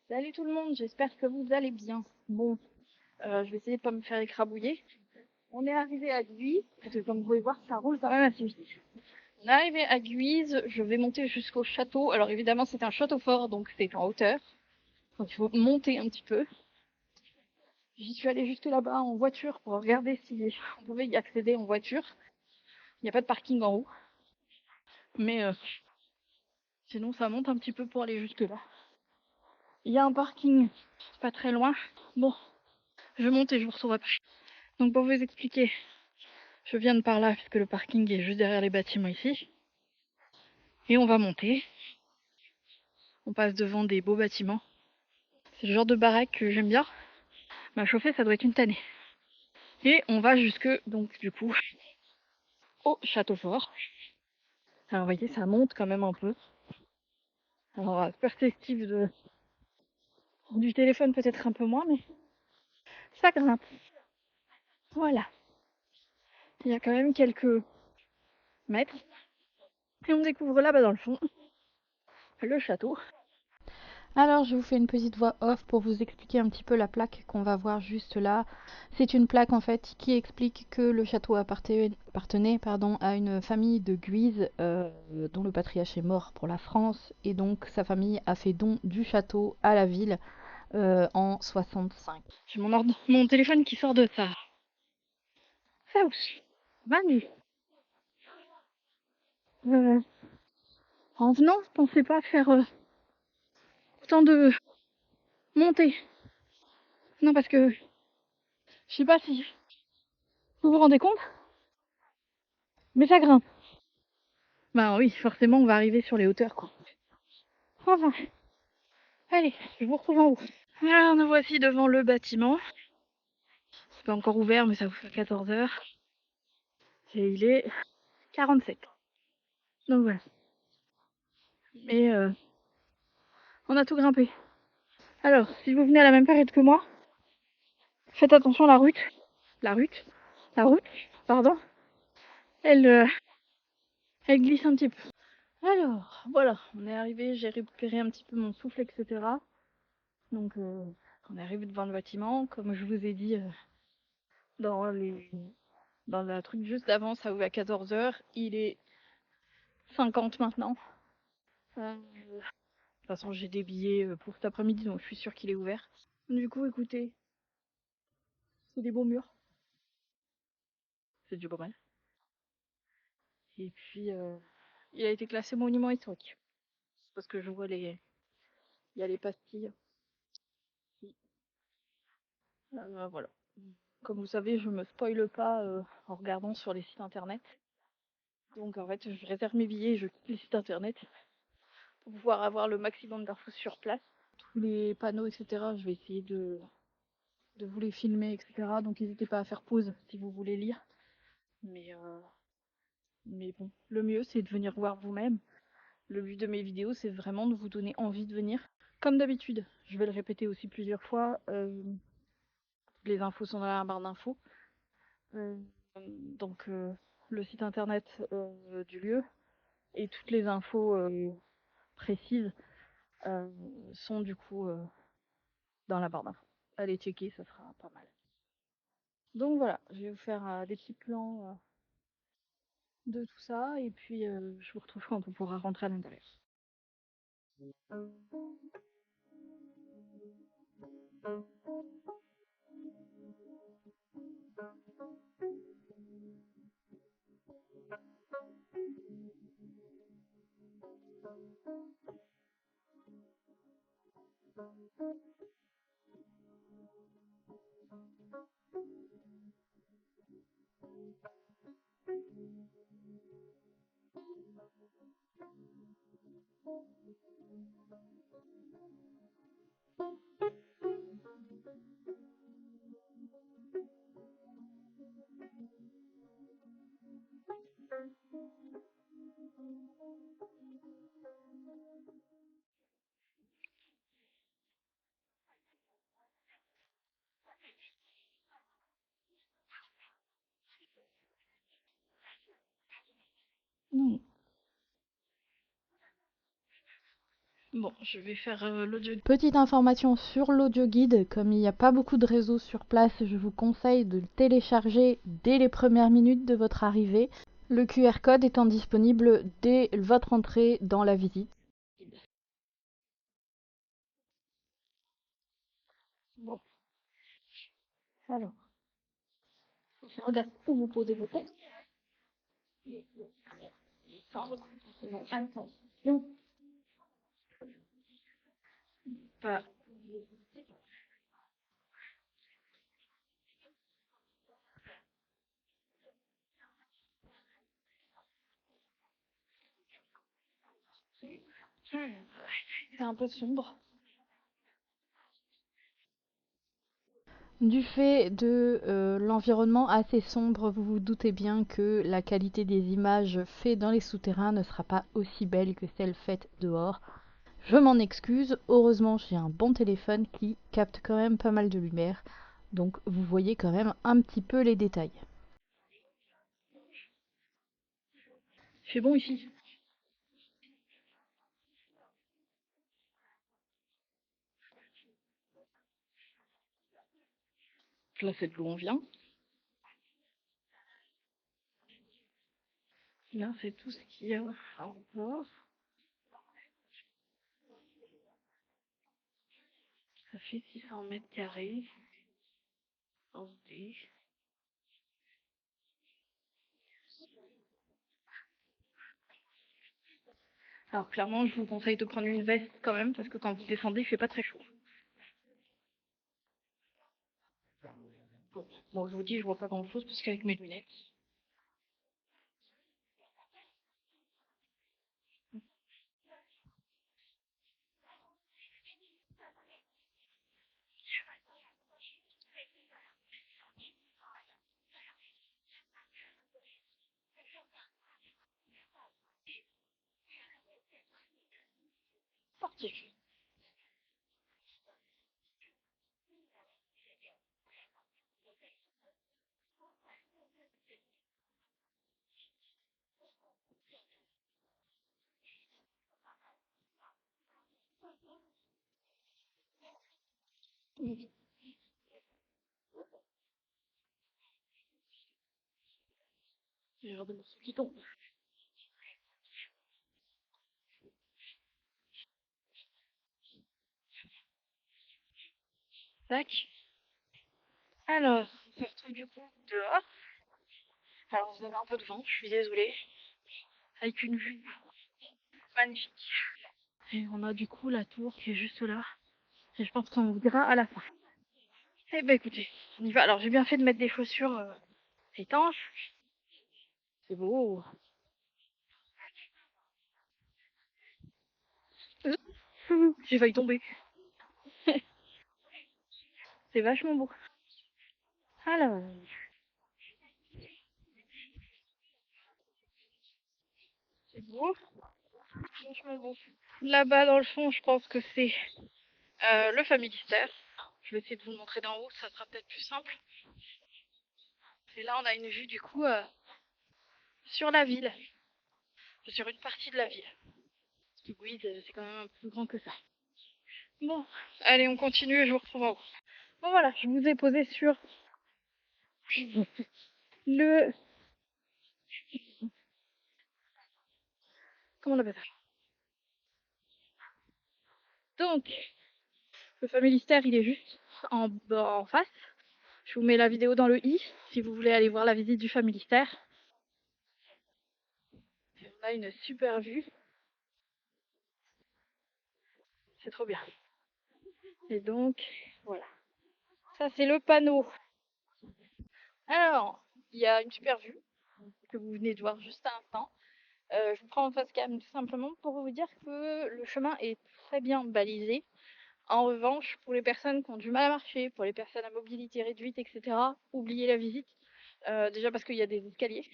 Salut tout le monde, j'espère que vous allez bien. Bon, je vais essayer de pas me faire écrabouiller. On est arrivé à Guise, parce que comme vous pouvez voir, ça roule quand même assez vite. On est arrivé à Guise, je vais monter jusqu'au château. Alors évidemment, c'est un château fort, donc c'est en hauteur. Donc il faut monter un petit peu. J'y suis allée jusque là-bas en voiture pour regarder si on pouvait y accéder en voiture. Il n'y a pas de parking en haut. Mais sinon, ça monte un petit peu pour aller jusque là. Il y a un parking pas très loin. Bon, je monte et je vous retrouve après. Donc pour vous expliquer, je viens de par là puisque le parking est juste derrière les bâtiments ici. Et on va monter. On passe devant des beaux bâtiments. C'est le genre de baraque que j'aime bien. Ma chauffée, ça doit être une tannée. Et on va jusque, donc du coup, au château fort. Alors vous voyez, ça monte quand même un peu. Alors perspective du téléphone peut-être un peu moins, mais ça grimpe. Voilà. Il y a quand même quelques mètres. Et on découvre là-bas dans le fond le château. Alors je vous fais une petite voix off pour vous expliquer un petit peu la plaque qu'on va voir juste là. C'est une plaque en fait qui explique que le château appartenait à une famille de Guise dont le patriarche est mort pour la France et donc sa famille a fait don du château à la ville en 65. J'ai mon téléphone qui sort de ça. Ça aussi. Manu. Euh, En venant, je pensais pas faire autant de montées. Non parce que je sais pas si vous vous rendez compte, mais ça grimpe. Bah oui, forcément, on va arriver sur les hauteurs, quoi. Enfin, allez, je vous retrouve en haut. Alors, nous voici devant le bâtiment. C'est pas encore ouvert, mais ça vous fait 14 heures. Et il est 47. Donc voilà. Et on a tout grimpé. Alors, si vous venez à la même période que moi, faites attention à la route, pardon. Elle, elle glisse un petit peu. Alors, voilà, on est arrivé, j'ai récupéré un petit peu mon souffle, etc. Donc, on est arrivé devant le bâtiment. Comme je vous ai dit dans le truc juste d'avant, ça ouvre à 14 heures. Il est 50 maintenant. De toute façon, j'ai des billets pour cet après-midi, donc je suis sûre qu'il est ouvert. Du coup, écoutez, c'est des beaux murs. C'est du pas mal. Et puis, il a été classé monument historique. Parce que je vois il y a les pastilles. Voilà. Comme vous savez, je me spoile pas en regardant sur les sites internet. Donc en fait, je réserve mes billets et je quitte les sites internet pour pouvoir avoir le maximum d'infos sur place. Tous les panneaux, etc., je vais essayer de vous les filmer, etc. Donc n'hésitez pas à faire pause si vous voulez lire. Mais, euh, mais bon, le mieux c'est de venir voir vous-même. Le but de mes vidéos, c'est vraiment de vous donner envie de venir. Comme d'habitude, je vais le répéter aussi plusieurs fois, les infos sont dans la barre d'infos. Euh, donc le site internet du lieu et toutes les infos précises sont du coup dans la barre d'infos. Allez checker, ça sera pas mal. Donc voilà, je vais vous faire des petits plans de tout ça et puis je vous retrouve quand on pourra rentrer à l'intérieur. Non, Bon, je vais faire l'audio. Petite information sur l'audio guide, comme il n'y a pas beaucoup de réseaux sur place, je vous conseille de le télécharger dès les premières minutes de votre arrivée. Le QR code étant disponible dès votre entrée dans la visite. Bon, alors, regarde où vous posez vos têtes. Attention. Pas. C'est un peu sombre. Du fait de l'environnement assez sombre, vous vous doutez bien que la qualité des images faites dans les souterrains ne sera pas aussi belle que celle faite dehors. Je m'en excuse, heureusement j'ai un bon téléphone qui capte quand même pas mal de lumière, donc vous voyez quand même un petit peu les détails. Il fait bon ici. Là, c'est de l'eau on vient. Là, c'est tout ce qu'il y a encore. Ça fait 600 mètres carrés. Alors, clairement, je vous conseille de prendre une veste quand même, parce que quand vous descendez, il fait pas très chaud. Bon, je vous dis, je vois pas grand chose, parce qu'avec mes lunettes. Parti. J'ai l'air de morceaux qui tombent. Tac. Alors, on se retrouve du coup dehors. Alors, vous avez un peu de vent, je suis désolée. Avec une vue magnifique. Et on a du coup la tour qui est juste là. Et je pense qu'on vous dira à la fin. Eh ben écoutez, on y va. Alors, j'ai bien fait de mettre des chaussures étanches. C'est beau. J'ai failli tomber. C'est vachement beau. Alors, c'est beau. Franchement beau. Là-bas, dans le fond, je pense que c'est le familistère. Je vais essayer de vous le montrer d'en haut, ça sera peut-être plus simple. Et là, on a une vue du coup sur la ville. Sur une partie de la ville. Parce que Guise, c'est quand même un peu plus grand que ça. Bon, allez, on continue et je vous retrouve en haut. Bon voilà, je vous ai posé sur le... Comment on appelle ça? Donc, le familistère, il est juste en face. Je vous mets la vidéo dans le i, si vous voulez aller voir la visite du familistère. Et on a une super vue. C'est trop bien. Et donc, voilà. Ça, c'est le panneau. Alors, il y a une super vue que vous venez de voir juste à l'instant. Je vous prends en face cam tout simplement pour vous dire que le chemin est très bien balisé. En revanche, pour les personnes qui ont du mal à marcher, pour les personnes à mobilité réduite, etc., oubliez la visite. Déjà parce qu'il y a des escaliers.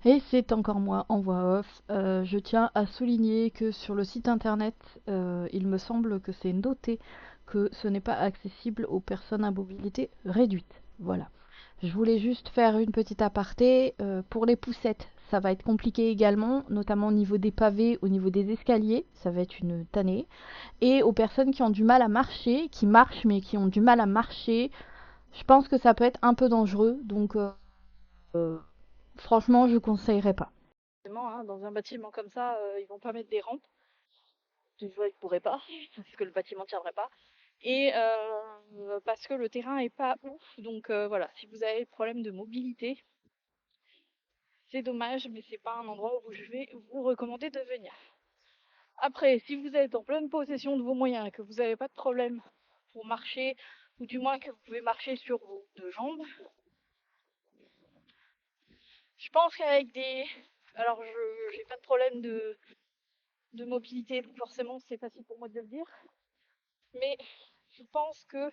Et c'est encore moi en voix off. Je tiens à souligner que sur le site internet, il me semble que c'est noté que ce n'est pas accessible aux personnes à mobilité réduite. Voilà. Je voulais juste faire une petite aparté pour les poussettes. ça va être compliqué également, notamment au niveau des pavés, au niveau des escaliers, ça va être une tannée. Et aux personnes qui ont du mal à marcher, qui marchent mais qui ont du mal à marcher, je pense que ça peut être un peu dangereux, donc franchement je conseillerais pas. Dans un bâtiment comme ça, ils vont pas mettre des rampes. Déjà, ils pourraient pas, parce que le bâtiment tiendrait pas. Et parce que le terrain est pas ouf. Donc voilà, si vous avez problème de mobilité, c'est dommage, mais c'est pas un endroit où je vais vous recommander de venir. Après, si vous êtes en pleine possession de vos moyens et que vous n'avez pas de problème pour marcher, ou du moins que vous pouvez marcher sur vos deux jambes, je pense qu'avec des... Alors, je n'ai pas de problème de mobilité, donc forcément c'est facile pour moi de le dire. Mais je pense que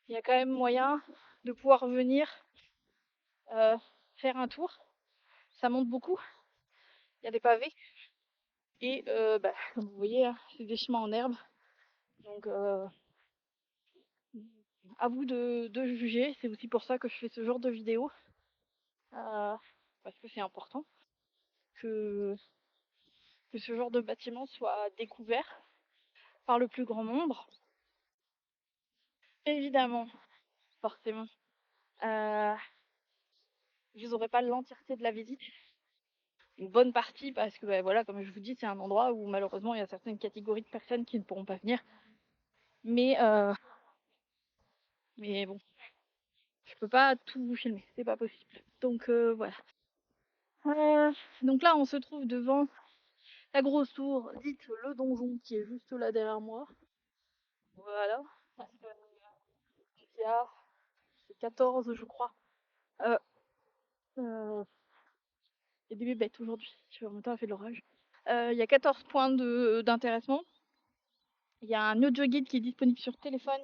il y a quand même moyen de pouvoir venir faire un tour. Ça monte beaucoup, il y a des pavés. Et comme vous voyez, hein, c'est des chemins en herbe. Donc à vous de juger. C'est aussi pour ça que je fais ce genre de vidéo. Parce que c'est important que ce genre de bâtiment soit découvert par le plus grand nombre. Évidemment, forcément, vous n'aurez pas l'entièreté de la visite. Une bonne partie parce que voilà, comme je vous dis, c'est un endroit où malheureusement il y a certaines catégories de personnes qui ne pourront pas venir. Mais bon, je peux pas tout vous filmer, c'est pas possible. Donc voilà. Donc là, on se trouve devant la grosse tour, dite le donjon, qui est juste là derrière moi. Voilà. Il y a 14, je crois. Euh, euh, il y a des bébêtes aujourd'hui. En même temps, il fait de l'orage. Il y a 14 points d'intéressement. Il y a un audio guide qui est disponible sur téléphone.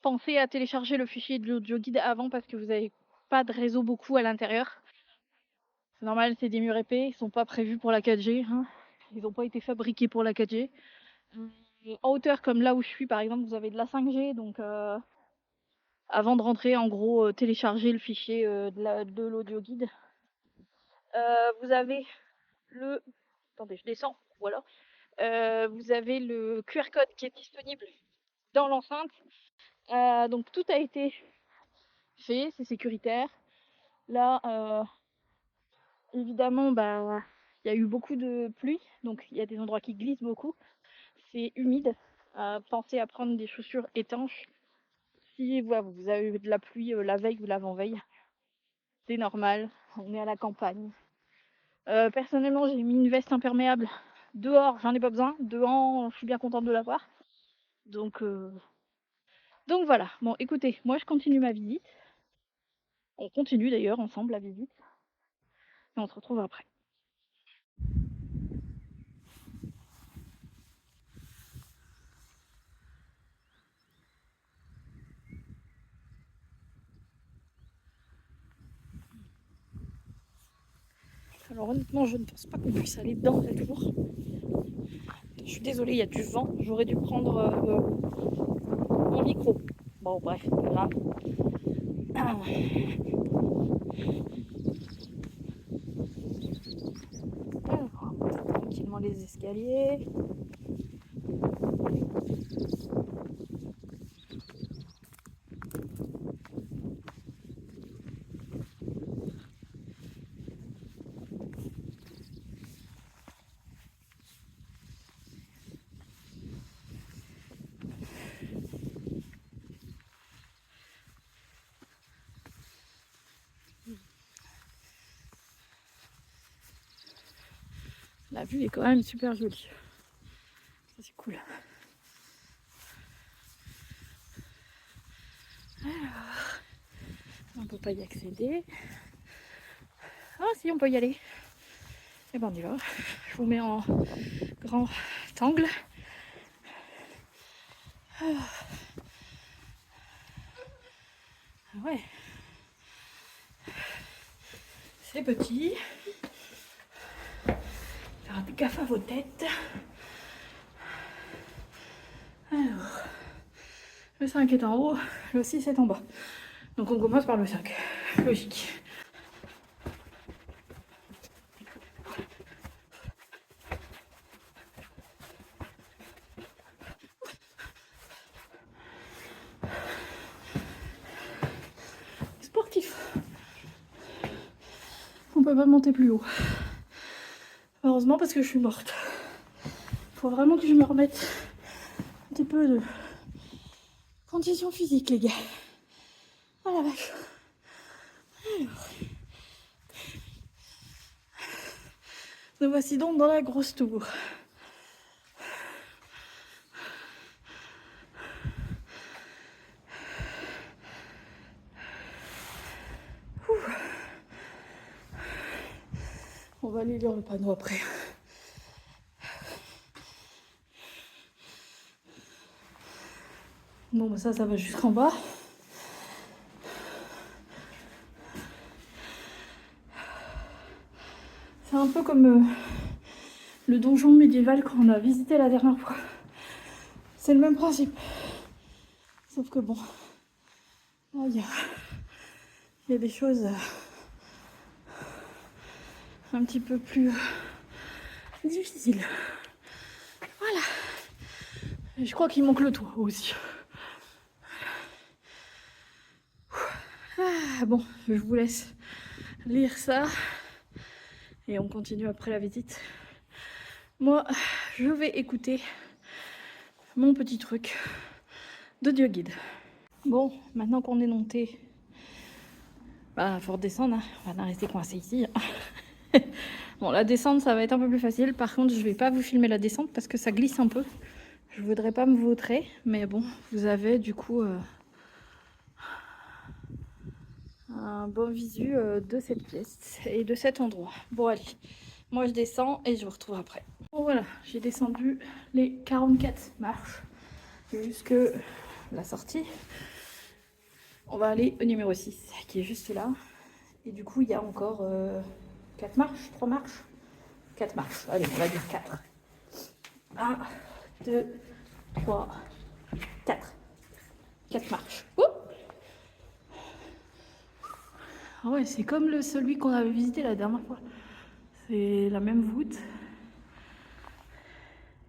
Pensez à télécharger le fichier de l'audio guide avant parce que vous n'avez pas de réseau beaucoup à l'intérieur. C'est normal, c'est des murs épais, ils sont pas prévus pour la 4G. Hein. Ils n'ont pas été fabriqués pour la 4G. En hauteur, comme là où je suis par exemple, vous avez de la 5G, donc avant de rentrer, en gros, télécharger le fichier de l'audio guide. Vous avez le... Attendez, je descends, voilà. Vous avez le QR code qui est disponible dans l'enceinte. Donc tout a été fait, c'est sécuritaire. Là, évidemment, il y a eu beaucoup de pluie, donc il y a des endroits qui glissent beaucoup. C'est humide. Pensez à prendre des chaussures étanches. Si vous avez eu de la pluie la veille ou l'avant-veille, c'est normal, on est à la campagne. Personnellement, j'ai mis une veste imperméable. Dehors, j'en ai pas besoin. Dehors, je suis bien contente de l'avoir. Donc voilà. Bon, écoutez, moi je continue ma visite. On continue d'ailleurs ensemble la visite. Et on se retrouve après. Alors honnêtement, je ne pense pas qu'on puisse aller dans la tour. Je suis désolée, il y a du vent. J'aurais dû prendre mon micro. Bon, bref, pas grave. Alors, on monte tranquillement les escaliers. La vue est quand même super jolie. Ça, c'est cool. Alors, on peut pas y accéder. Ah si, on peut y aller. Et ben on y va. Je vous mets en grand angle. Ah ouais. C'est petit. Faire gaffe à vos têtes. Alors, le 5 est en haut, le 6 est en bas. Donc on commence par le 5. Logique. peut pas monter plus haut. Heureusement parce que je suis morte. Faut vraiment que je me remette un petit peu de condition physique, les gars. Oh la vache. Alors. Nous voici donc dans la grosse tour. On va aller lire le panneau après. Bon, bah ça va jusqu'en bas. C'est un peu comme le donjon médiéval qu'on a visité la dernière fois. C'est le même principe. Sauf que bon, là, il y a des choses un petit peu plus difficiles. Voilà. Et je crois qu'il manque le toit aussi. Ah, bon, je vous laisse lire ça. Et on continue après la visite. Moi, je vais écouter mon petit truc d'audio guide. Bon, maintenant qu'on est monté, bah faut redescendre, hein. On va pas rester coincé ici. Bon, la descente, ça va être un peu plus facile. Par contre, je vais pas vous filmer la descente parce que ça glisse un peu. Je voudrais pas me vautrer, mais bon, vous avez du coup un bon visu de cette pièce et de cet endroit. Bon, allez, moi je descends et je vous retrouve après. Bon, voilà, j'ai descendu les 44 marches jusque la sortie. On va aller au numéro 6 qui est juste là. Et du coup, il y a encore 4 marches, 3 marches, 4 marches. Allez, on va dire 4. 1, 2, 3, 4. 4 marches. Ouh, ah ouais, c'est comme celui qu'on avait visité la dernière fois. C'est la même voûte.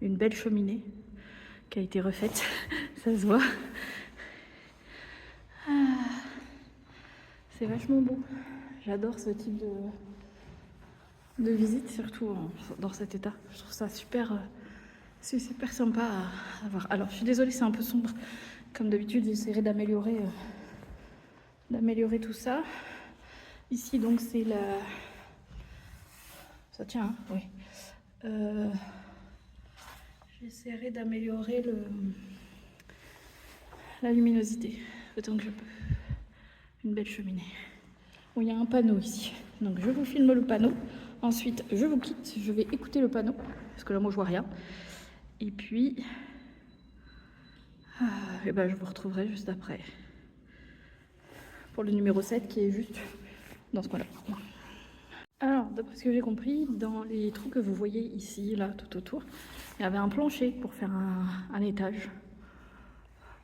Une belle cheminée qui a été refaite. Ça se voit. Ah, c'est vachement beau. J'adore ce type de visite, surtout dans cet état. Je trouve ça super, c'est super sympa à voir. Alors, je suis désolée, c'est un peu sombre. Comme d'habitude, j'essaierai d'améliorer tout ça. Ici, donc, c'est la... Ça tient, hein, oui. J'essaierai d'améliorer la luminosité autant que je peux. Une belle cheminée. Bon, il y a un panneau ici. Donc, je vous filme le panneau. Ensuite, je vous quitte. Je vais écouter le panneau. Parce que là, moi, je vois rien. Et puis... et ben, je vous retrouverai juste après. Pour le numéro 7 qui est juste dans ce coin-là. Alors, d'après ce que j'ai compris, dans les trous que vous voyez ici, là, tout autour, il y avait un plancher pour faire un étage.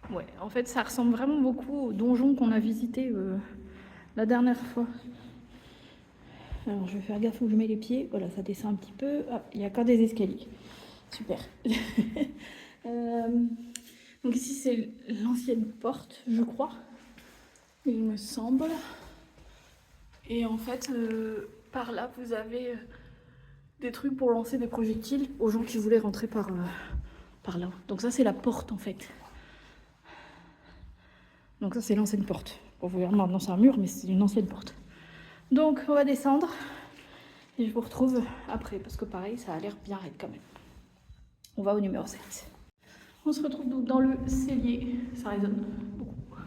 Ouais, en fait, ça ressemble vraiment beaucoup au donjon qu'on a visité la dernière fois. Alors, je vais faire gaffe où je mets les pieds. Voilà, ça descend un petit peu. Ah, il n'y a qu'un des escaliers. Super. Donc ici, c'est l'ancienne porte, je crois. Il me semble. Et en fait, par là, vous avez des trucs pour lancer des projectiles aux gens qui voulaient rentrer par là. Donc ça, c'est la porte, en fait. Donc ça, c'est l'ancienne porte. Bon, vous verrez, maintenant, c'est un mur, mais c'est une ancienne porte. Donc, on va descendre. Et je vous retrouve après, parce que pareil, ça a l'air bien raide quand même. On va au numéro 7. On se retrouve donc dans le cellier. Ça résonne beaucoup.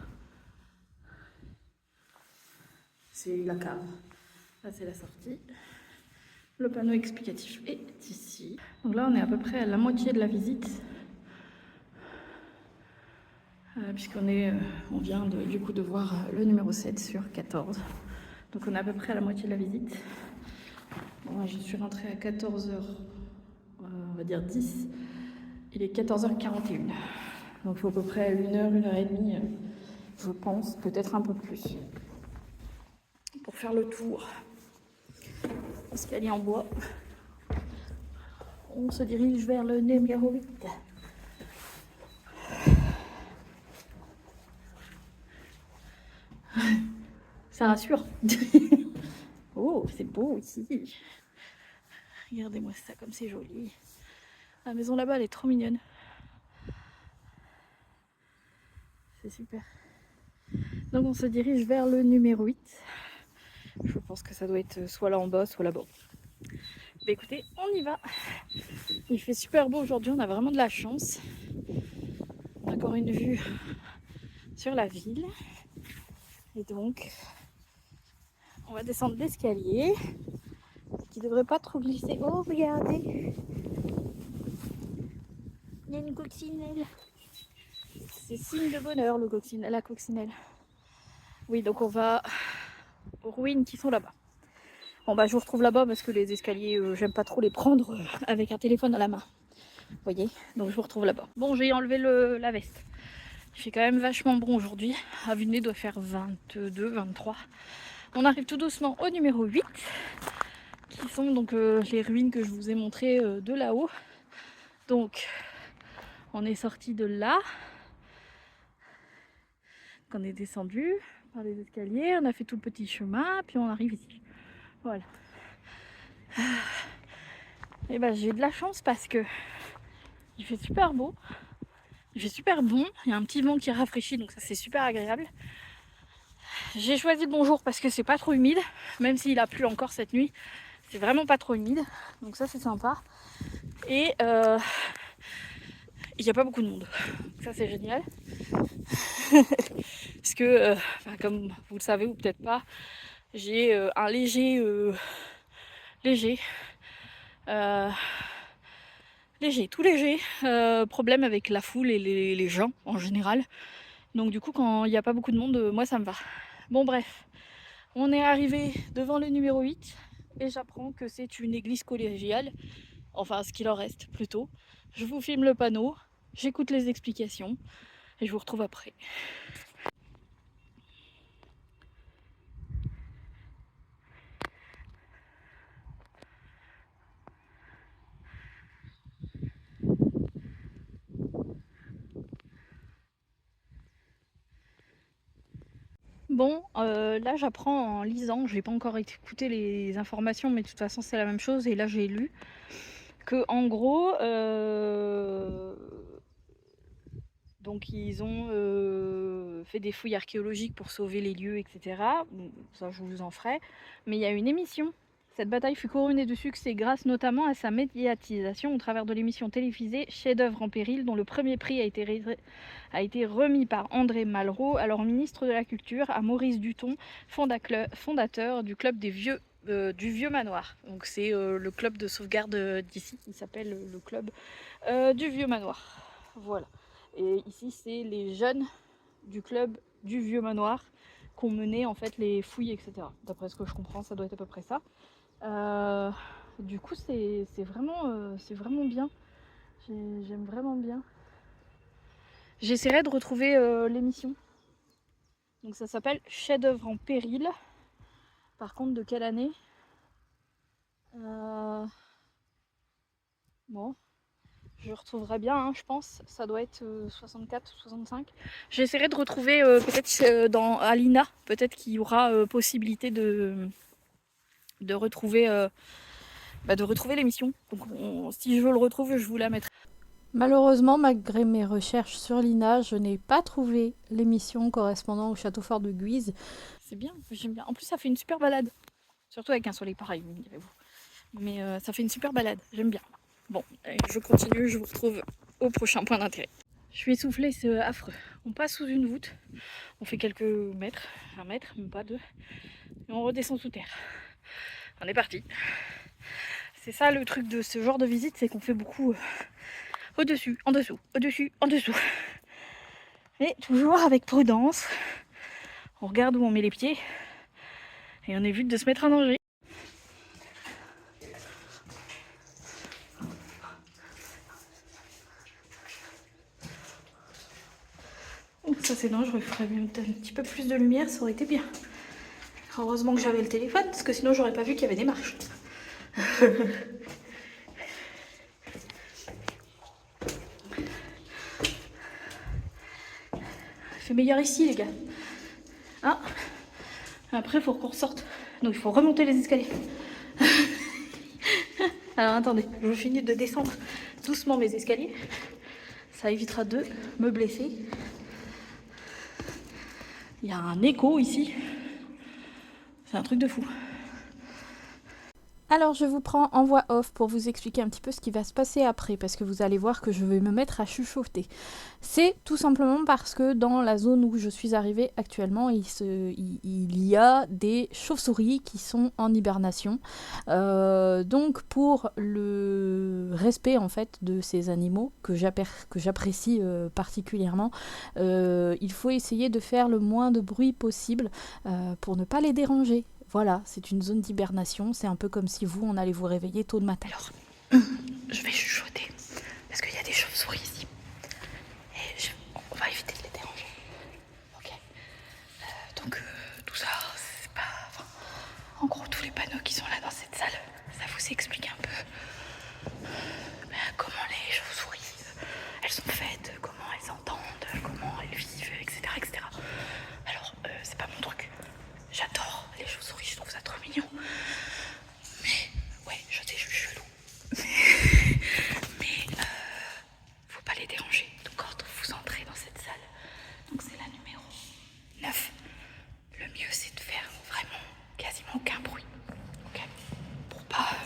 C'est la cave. Là, c'est la sortie. Le panneau explicatif est ici. Donc là, on est à peu près à la moitié de la visite. On vient du coup de voir le numéro 7 sur 14. Donc on est à peu près à la moitié de la visite. Bon, je suis rentrée à 14h, on va dire 10. Il est 14h41. Donc il faut à peu près 1h, 1h30, je pense, peut-être un peu plus, pour faire le tour. Escalier en bois. On se dirige vers le numéro 8. Ça rassure. Oh, c'est beau ici. Regardez-moi ça, comme c'est joli. La maison là-bas, elle est trop mignonne. C'est super. Donc on se dirige vers le numéro 8. Je pense que ça doit être soit là en bas, soit là-bas. Bah écoutez, on y va. Il fait super beau aujourd'hui, on a vraiment de la chance. On a encore une vue sur la ville. Et donc, on va descendre l'escalier, qui devrait pas trop glisser. Oh, regardez, il y a une coccinelle. C'est signe de bonheur, la coccinelle. Oui, donc on va aux ruines qui sont là-bas. Bon bah je vous retrouve là-bas parce que les escaliers, j'aime pas trop les prendre avec un téléphone à la main. Vous voyez, donc je vous retrouve là-bas. Bon, j'ai enlevé la veste. Il fait quand même vachement bon aujourd'hui. À vue de nez doit faire 22, 23. On arrive tout doucement au numéro 8, qui sont donc les ruines que je vous ai montrées de là-haut. Donc, on est sorti de là. On est descendu par les escaliers, on a fait tout le petit chemin, puis on arrive ici. Voilà. Et ben j'ai de la chance parce que il fait super beau, il fait super bon, il y a un petit vent qui rafraîchit, donc ça c'est super agréable. J'ai choisi le bon jour parce que c'est pas trop humide, même s'il a plu encore cette nuit, c'est vraiment pas trop humide, donc ça c'est sympa. Et il n'y a pas beaucoup de monde, ça c'est génial. Parce que, comme vous le savez ou peut-être pas, j'ai un léger tout léger problème avec la foule et les gens en général. Donc du coup quand il n'y a pas beaucoup de monde, moi ça me va. Bon bref, on est arrivé devant le numéro 8 et j'apprends que c'est une église collégiale, enfin ce qu'il en reste plutôt. Je vous filme le panneau, j'écoute les explications et je vous retrouve après. Bon, là j'apprends en lisant, j'ai pas encore écouté les informations, mais de toute façon c'est la même chose, et là j'ai lu que en gros, donc ils ont fait des fouilles archéologiques pour sauver les lieux, etc. Bon, ça je vous en ferai, mais il y a une émission. Cette bataille fut couronnée de succès grâce notamment à sa médiatisation au travers de l'émission télévisée Chef-d'œuvre en péril, dont le premier prix a été remis par André Malraux, alors ministre de la Culture, à Maurice Duton, fondateur du club du Vieux Manoir. Donc c'est le club de sauvegarde d'ici, il s'appelle le club du Vieux Manoir. Voilà. Et ici c'est les jeunes du club du Vieux Manoir qui ont mené en fait les fouilles, etc. D'après ce que je comprends, ça doit être à peu près ça. Du coup c'est vraiment bien. J'aime vraiment bien. J'essaierai de retrouver l'émission. Donc ça s'appelle Chef-d'œuvre en péril. Par contre, de quelle année Bon, je retrouverai bien, hein, je pense. Ça doit être 64 ou 65. J'essaierai de retrouver peut-être à l'INA. Peut-être qu'il y aura possibilité de retrouver l'émission. Donc si je le retrouve, je vous la mettrai. Malheureusement, malgré mes recherches sur l'INA, je n'ai pas trouvé l'émission correspondant au château fort de Guise. C'est bien, j'aime bien. En plus, ça fait une super balade. Surtout avec un soleil pareil, me direz-vous. Mais ça fait une super balade, j'aime bien. Bon, je continue, je vous retrouve au prochain point d'intérêt. Je suis essoufflée, c'est affreux. On passe sous une voûte, on fait quelques mètres, 1 mètre, même pas 2, et on redescend sous terre. On est parti. C'est ça le truc de ce genre de visite, c'est qu'on fait beaucoup au-dessus, en dessous, au-dessus, en dessous. Et toujours avec prudence. On regarde où on met les pieds et on évite de se mettre en danger. Ça c'est dangereux, il faudrait même un petit peu plus de lumière, ça aurait été bien. Heureusement que j'avais le téléphone, parce que sinon j'aurais pas vu qu'il y avait des marches. Il fait meilleur ici les gars. Ah. Après il faut qu'on ressorte Donc il faut remonter les escaliers. Alors attendez, je finis de descendre doucement mes escaliers. Ça évitera de me blesser. Il y a un écho ici. C'est un truc de fou. Alors je vous prends en voix off pour vous expliquer un petit peu ce qui va se passer après, parce que vous allez voir que je vais me mettre à chuchoter. C'est tout simplement parce que dans la zone où je suis arrivée actuellement, il y a des chauves-souris qui sont en hibernation. Donc pour le respect en fait de ces animaux, que j'apprécie particulièrement, il faut essayer de faire le moins de bruit possible pour ne pas les déranger. Voilà, c'est une zone d'hibernation, c'est un peu comme si vous, on allait vous réveiller tôt le matin. Alors, je vais chuchoter, parce qu'il y a des chauves-souris ici. Et on va éviter de les déranger. Ok. Donc, tout ça, c'est pas... Enfin, en gros, tous les panneaux qui sont là dans cette salle, ça vous explique un peu comment les chauves-souris, elles sont faites, comment elles entendent, comment elles vivent, etc. etc. Alors, c'est pas mon truc. J'adore les chauves-souris, je trouve ça trop mignon. Mais, ouais, je sais, je suis chelou. Mais, faut pas les déranger. Donc, quand vous entrez dans cette salle, donc c'est la numéro 9, le mieux c'est de faire vraiment quasiment aucun bruit. Ok ? Pour pas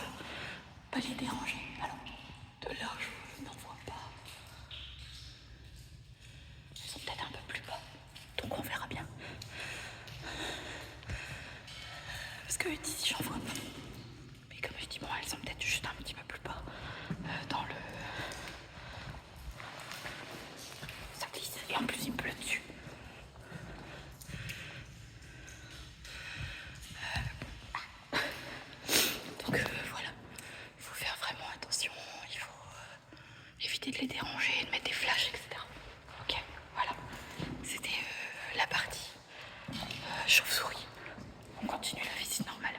les déranger. Alors, de là, je n'en vois pas. Elles sont peut-être un peu plus bas. Donc, on verra bien. Parce que d'ici j'en vois pas. Mais comme je dis, bon, elles sont peut-être juste un petit peu plus bas dans le... Ça glisse et en plus il me pleut dessus. Donc voilà, il faut faire vraiment attention, il faut éviter de les déranger, de mettre des flashs, etc. Ok, voilà, c'était la partie chauve-souris. On continue la visite normale.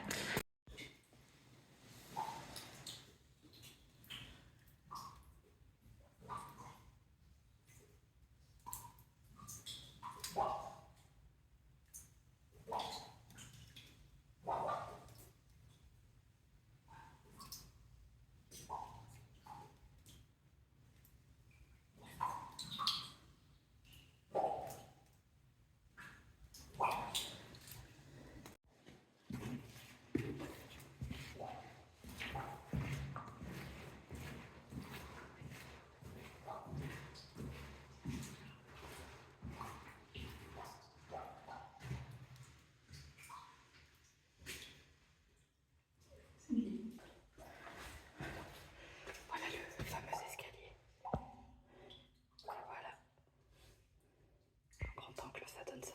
Voilà le fameux escalier. Voilà. En grand angle, ça donne ça.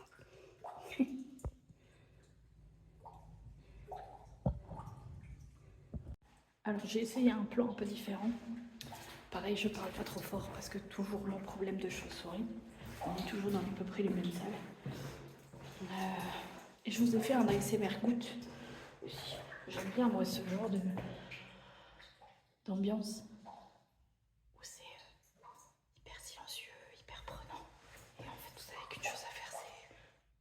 Alors j'ai essayé un plan un peu différent. Pareil, je parle pas trop fort parce que toujours le problème de chauve-souris. On est toujours dans à peu près les mêmes salles. Et je vous ai fait un ASMR goutte aussi. J'aime bien moi ce genre d'ambiance où c'est hyper silencieux, hyper prenant. Et en fait, vous avez qu'une chose à faire, c'est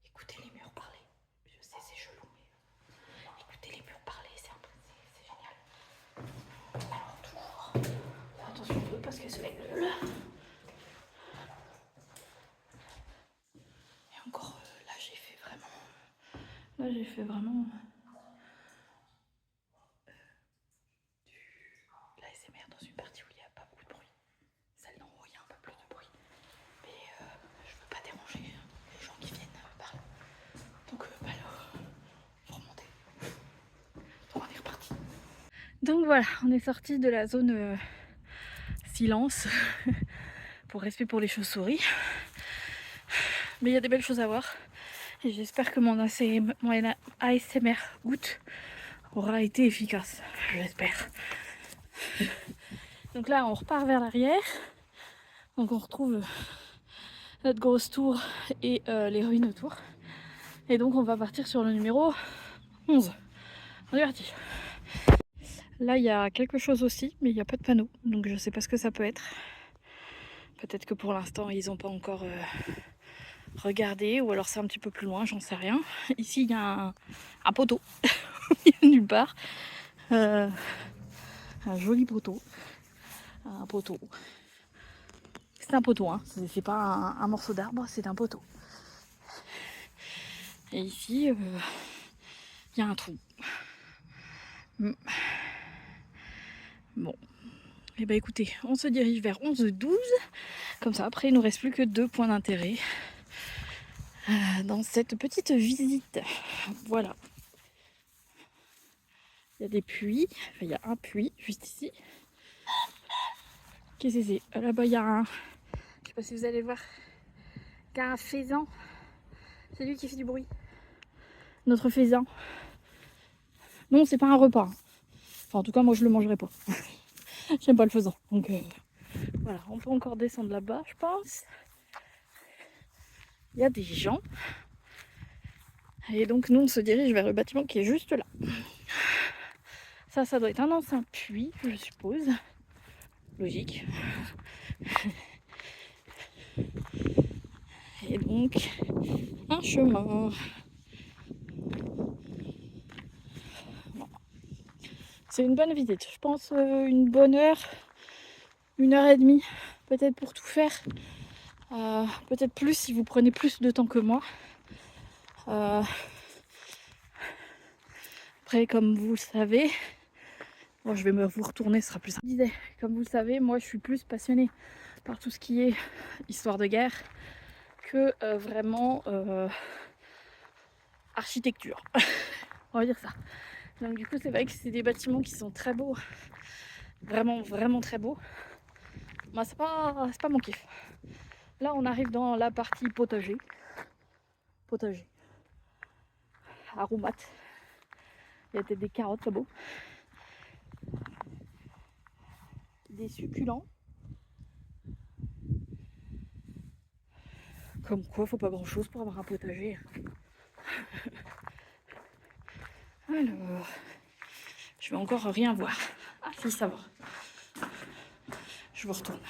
écouter les murs parler. Je sais, c'est chelou, mais écouter les murs parler, c'est génial. Alors toujours, attention un peu parce qu'elle se lève là. Et encore, là j'ai fait vraiment de l'ASMR dans une partie où il n'y a pas beaucoup de bruit. Celle d'en haut, il y a un peu plus de bruit. Mais je veux pas déranger les gens qui viennent par là. Donc alors, faut remonter. Donc on est reparti. Donc voilà, on est sorti de la zone silence pour respect pour les chauves-souris. Mais il y a des belles choses à voir. Et j'espère que mon ASMR goutte aura été efficace. J'espère. Donc là, on repart vers l'arrière. Donc on retrouve notre grosse tour et les ruines autour. Et donc on va partir sur le numéro 11. On est parti. Là, il y a quelque chose aussi, mais il n'y a pas de panneau. Donc je sais pas ce que ça peut être. Peut-être que pour l'instant, ils n'ont pas encore regardé. Ou alors c'est un petit peu plus loin, j'en sais rien. Ici, il y a un poteau. nulle part. Un joli poteau. Un poteau. C'est un poteau, hein. C'est pas un morceau d'arbre, c'est un poteau. Et ici, il y a un trou. Bon. Et bah écoutez, on se dirige vers 11-12. Comme ça, après, il nous reste plus que 2 points d'intérêt dans cette petite visite. Voilà. Il y a des puits. Enfin, il y a un puits juste ici. Qu'est-ce que c'est? Là-bas, il y a un... Je sais pas si vous allez voir. Il y a un faisan. C'est lui qui fait du bruit. Notre faisan. Non, c'est pas un repas. Enfin, en tout cas, moi, je le mangerai pas. J'aime pas le faisan. Donc, voilà. On peut encore descendre là-bas, je pense. Il y a des gens. Et donc, nous, on se dirige vers le bâtiment qui est juste là. Ça doit être un ancien puits, je suppose. Logique. Et donc, un chemin. Bon. C'est une bonne visite. Je pense une bonne heure, 1h30, peut-être pour tout faire. Peut-être plus si vous prenez plus de temps que moi. Après, comme vous le savez, bon, je vais vous retourner, ce sera plus simple. Je disais, comme vous le savez, moi je suis plus passionnée par tout ce qui est histoire de guerre que vraiment architecture. On va dire ça. Donc du coup, c'est vrai que c'est des bâtiments qui sont très beaux, vraiment, vraiment très beaux. Moi, c'est pas mon kiff. Là, on arrive dans la partie potager. Potager. Aromate. Il y a peut-être des carottes, c'est beau. Des succulents. Comme quoi, faut pas grand-chose pour avoir un potager. Alors, je vais encore rien voir. Ah si, ça va. Je vous retourne.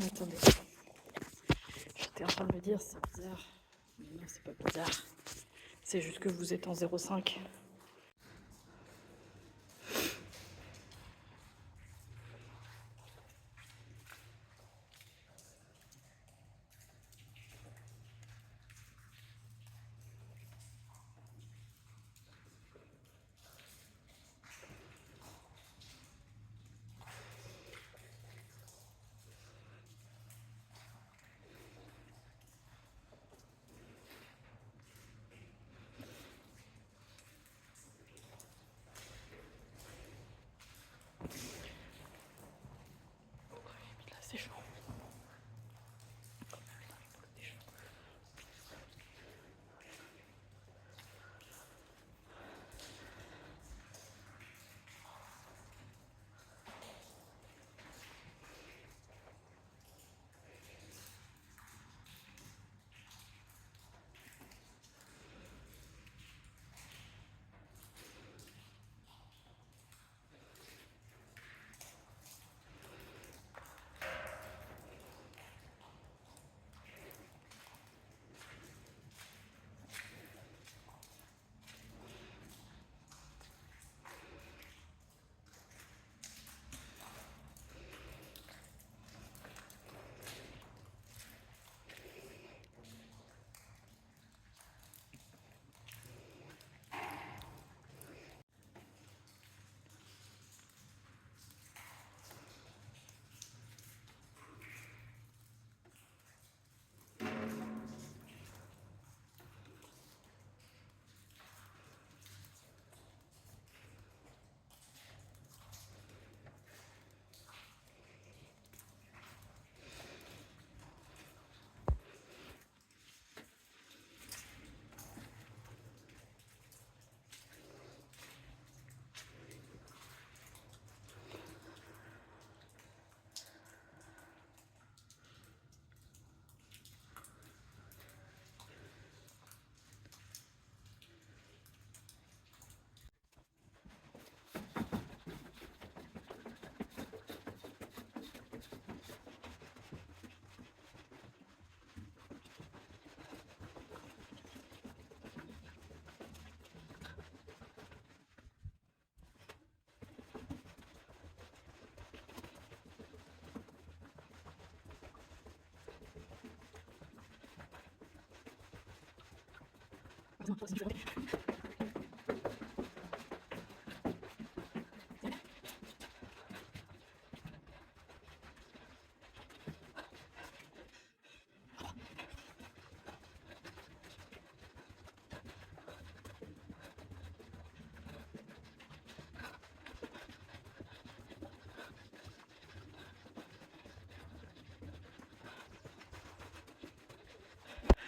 Attendez. J'étais en train de me dire, c'est bizarre. Mais non, c'est pas bizarre. C'est juste que vous êtes en 0,5.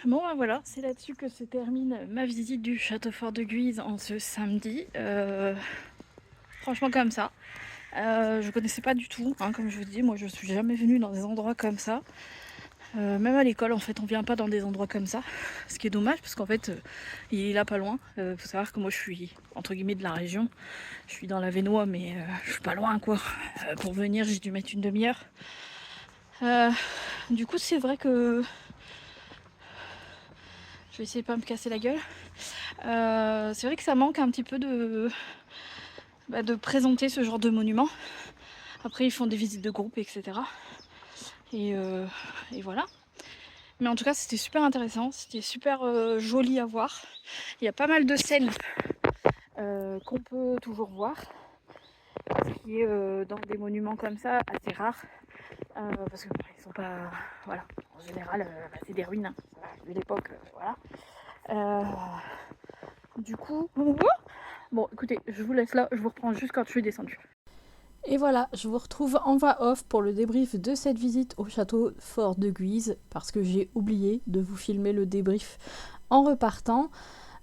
Bon bah voilà, c'est là-dessus que se termine ma visite du château fort de Guise en ce samedi. Franchement comme ça. Je connaissais pas du tout, hein, comme je vous dis, moi je suis jamais venue dans des endroits comme ça. Même à l'école en fait on vient pas dans des endroits comme ça. Ce qui est dommage parce qu'en fait il est là pas loin. Faut savoir que moi je suis entre guillemets de la région. Je suis dans la Vénois mais je suis pas loin quoi. Pour venir j'ai dû mettre une demi-heure. Du coup c'est vrai que je vais essayer de pas me casser la gueule. C'est vrai que ça manque un petit peu de présenter ce genre de monument. Après ils font des visites de groupe etc. Et voilà. Mais en tout cas c'était super intéressant, c'était super joli à voir. Il y a pas mal de scènes qu'on peut toujours voir. Ce qui est dans des monuments comme ça assez rare. Parce que ils sont pas. Voilà. En général c'est des ruines, hein. Vu l'époque, voilà. Du coup. Bon écoutez, je vous laisse là, je vous reprends juste quand je suis descendue. Et voilà, je vous retrouve en voix off pour le débrief de cette visite au château fort de Guise, parce que j'ai oublié de vous filmer le débrief en repartant.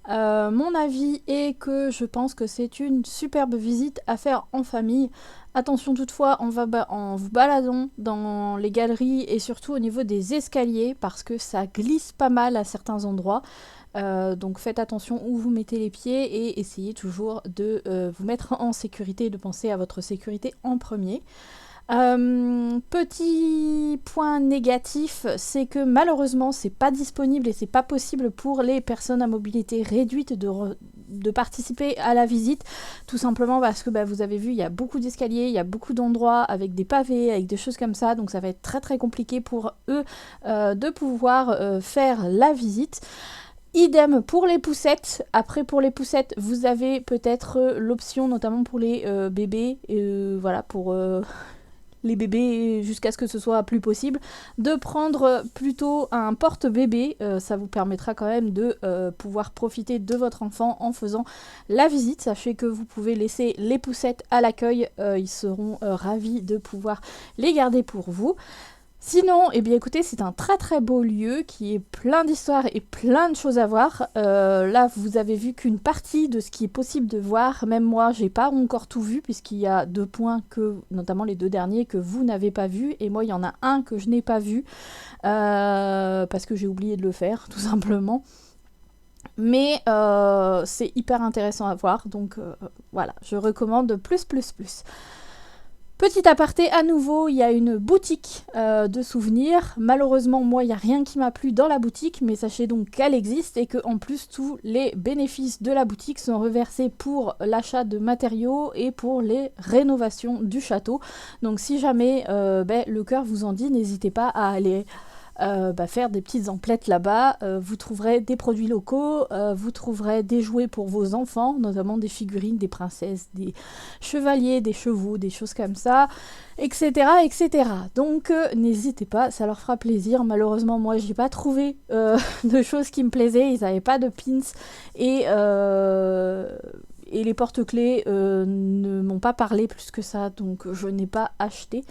Mon avis est que je pense que c'est une superbe visite à faire en famille. Attention toutefois, en vous baladant dans les galeries et surtout au niveau des escaliers, parce que ça glisse pas mal à certains endroits. Donc faites attention où vous mettez les pieds et essayez toujours de vous mettre en sécurité et de penser à votre sécurité en premier. Petit point négatif, c'est que malheureusement c'est pas disponible et c'est pas possible pour les personnes à mobilité réduite de participer à la visite, tout simplement parce que vous avez vu, il y a beaucoup d'escaliers, il y a beaucoup d'endroits avec des pavés, avec des choses comme ça, donc ça va être très très compliqué pour eux de pouvoir faire la visite. Idem pour les poussettes. Après pour les poussettes, vous avez peut-être l'option, notamment pour les bébés, voilà, pour les bébés jusqu'à ce que ce soit plus possible, de prendre plutôt un porte-bébé. Ça vous permettra quand même de pouvoir profiter de votre enfant en faisant la visite. Sachez que vous pouvez laisser les poussettes à l'accueil, ils seront ravis de pouvoir les garder pour vous. Sinon, eh bien écoutez, c'est un très très beau lieu qui est plein d'histoires et plein de choses à voir. Là, vous avez vu qu'une partie de ce qui est possible de voir. Même moi, j'ai pas encore tout vu puisqu'il y a 2 points, notamment les 2 derniers, que vous n'avez pas vu. Et moi, il y en a un que je n'ai pas vu parce que j'ai oublié de le faire, tout simplement. Mais c'est hyper intéressant à voir. Donc voilà, je recommande plus. Petit aparté à nouveau, il y a une boutique de souvenirs. Malheureusement, moi, il n'y a rien qui m'a plu dans la boutique, mais sachez donc qu'elle existe et qu'en plus, tous les bénéfices de la boutique sont reversés pour l'achat de matériaux et pour les rénovations du château. Donc si jamais le cœur vous en dit, n'hésitez pas à aller faire des petites emplettes là-bas. Vous trouverez des produits locaux, vous trouverez des jouets pour vos enfants, notamment des figurines, des princesses, des chevaliers, des chevaux, des choses comme ça, etc. etc. Donc n'hésitez pas, ça leur fera plaisir. Malheureusement, moi, j'ai pas trouvé de choses qui me plaisaient. Ils n'avaient pas de pins et les porte-clés ne m'ont pas parlé plus que ça, donc je n'ai pas acheté.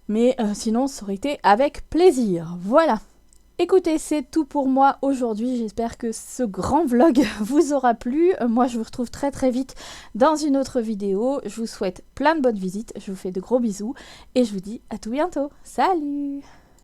Mais sinon, ça aurait été avec plaisir. Voilà. Écoutez, c'est tout pour moi aujourd'hui. J'espère que ce grand vlog vous aura plu. Moi, je vous retrouve très très vite dans une autre vidéo. Je vous souhaite plein de bonnes visites. Je vous fais de gros bisous. Et je vous dis à tout bientôt. Salut!